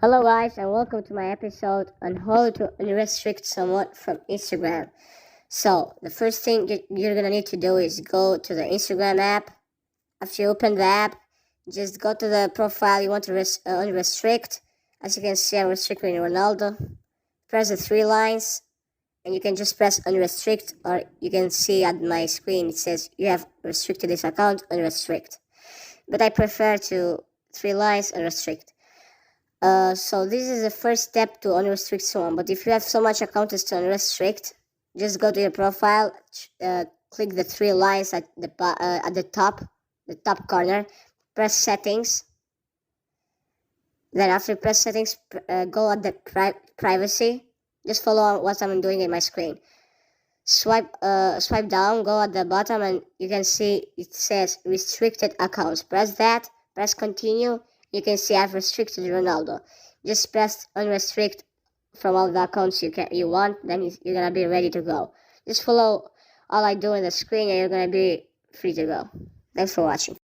Hello guys, and welcome to my episode on how to unrestrict someone from Instagram. So the first thing you're gonna need to do is go to the Instagram app. After you open the app, just go to the profile you want to unrestrict. As you can see, I'm restricting Ronaldo. Press the three lines and you can just press unrestrict, or you can see at my screen it says you have restricted this account, unrestrict. But I prefer to three lines unrestrict. So this is the first step to unrestrict someone. But if you have so much accounts to unrestrict, just go to your profile, click the three lines at the top corner, press settings. Then after press settings, go at the privacy. Just follow what I'm doing in my screen. Swipe down, go at the bottom, and you can see it says restricted accounts. Press that, press continue. You can see I've restricted Ronaldo. Just press unrestrict from all the accounts you want, then you're gonna be ready to go. Just follow all I do in the screen and you're gonna be free to go. Thanks for watching.